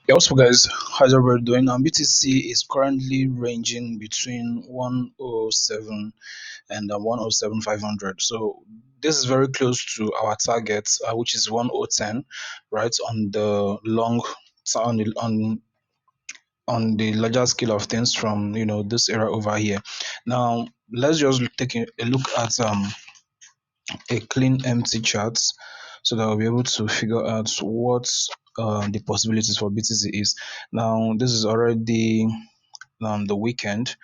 Yeah, what's up, guys? How's everybody doing? BTC is currently ranging between 107 and 107,500. So this is very close to our target, which is 1010, right? On the long, on the larger scale of things from this era over here. Now let's just take a look at a clean empty chart so that we'll be able to figure out what the possibilities for BTC is. Now, this is already the weekend.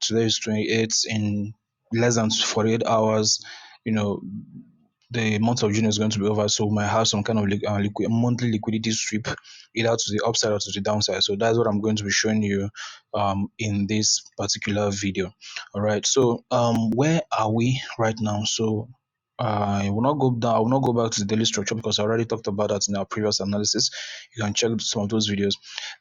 Today is 28th. In less than 48 hours, you know, the month of June is going to be over. So we might have some kind of monthly liquidity sweep either to the upside or to the downside. So that's what I'm going to be showing you in this particular video. All right. So where are we right now? So I will not go down. I will not go back to the daily structure because I already talked about that in our previous analysis. You can check some of those videos.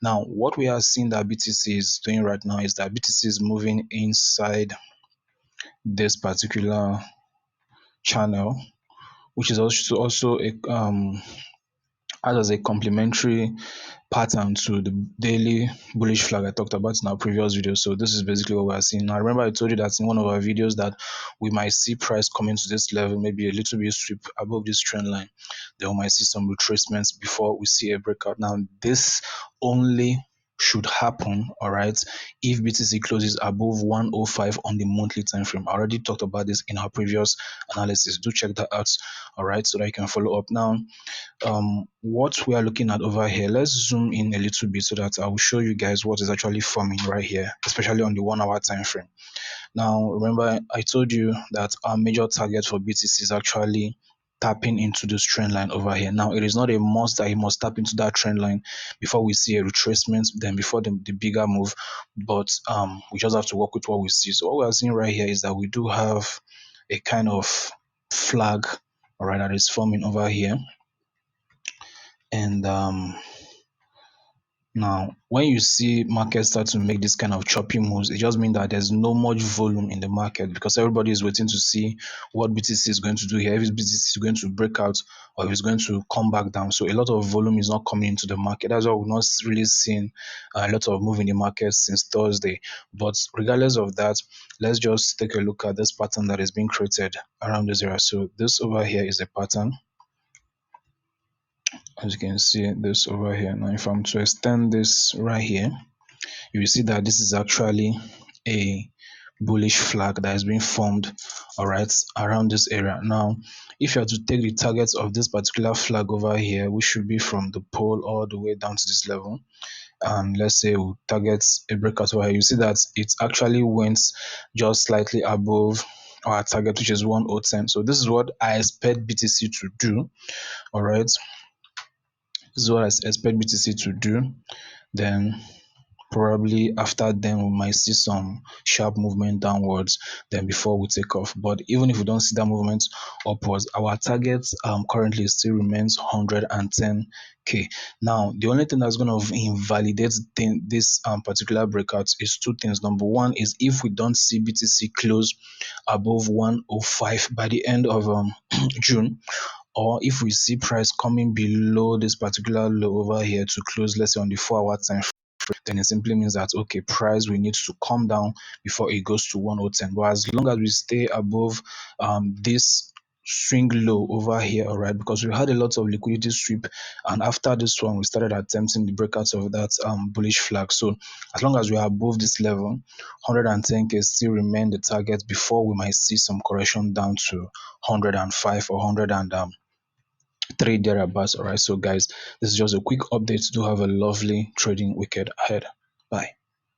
Now, what we are seeing that BTC is doing right now is that BTC is moving inside this particular channel, which is also a as a complementary pattern to the daily bullish flag I talked about in our previous video. So this is basically what we are seeing. Now remember I told you that in one of our videos that we might see price coming to this level, maybe a little bit sweep above this trend line. Then we might see some retracements before we see a breakout. Now this only should happen, all right, if BTC closes above 105 on the monthly time frame. I already talked about this in our previous analysis. Do check that out, all right, so that you can follow up. Now what we are looking at over here, let's zoom in a little bit so that I will show you guys what is actually forming right here, especially on the 1 hour time frame. Now remember I told you that our major target for BTC is actually tapping into this trend line over here. Now it is not a must that you must tap into that trend line before we see a retracement, then before the bigger move, but we just have to work with what we see. So what we are seeing right here is that we do have a kind of flag, all right, that is forming over here. And now, when you see markets start to make this kind of choppy moves, it just means that there's no much volume in the market because everybody is waiting to see what BTC is going to do here. If BTC is going to break out or if it's going to come back down. So a lot of volume is not coming into the market. That's why we're not really seeing a lot of move in the market since Thursday. But regardless of that, let's just take a look at this pattern that is being created around this area. So this over here is a pattern, as you can see this over here. Now if I'm to extend this right here, you will see that this is actually a bullish flag that has been formed, all right, around this area. Now if you are to take the targets of this particular flag over here, which should be from the pole all the way down to this level, and let's say we target a breakout over here, you see that it actually went just slightly above our target, which is 1010. So this is what I expect BTC to do, all right. This is what I expect BTC to do. Then probably after then we might see some sharp movement downwards then before we take off. But even if we don't see that movement upwards, our target currently still remains 110k. Now the only thing that's going to invalidate this particular breakout is two things. Number one is if we don't see BTC close above 105 by the end of June, or if we see price coming below this particular low over here to close, let's say on the 4 hour time frame, then it simply means that okay, price we need to come down before it goes to 1010. But as long as we stay above this swing low over here, all right, because we had a lot of liquidity sweep, and after this one we started attempting the breakouts of that bullish flag. So as long as we are above this level, 110k still remain the target before we might see some correction down to 105 or 103 thereabouts. All right, so guys, this is just a quick update. Do have a lovely trading weekend ahead. Bye.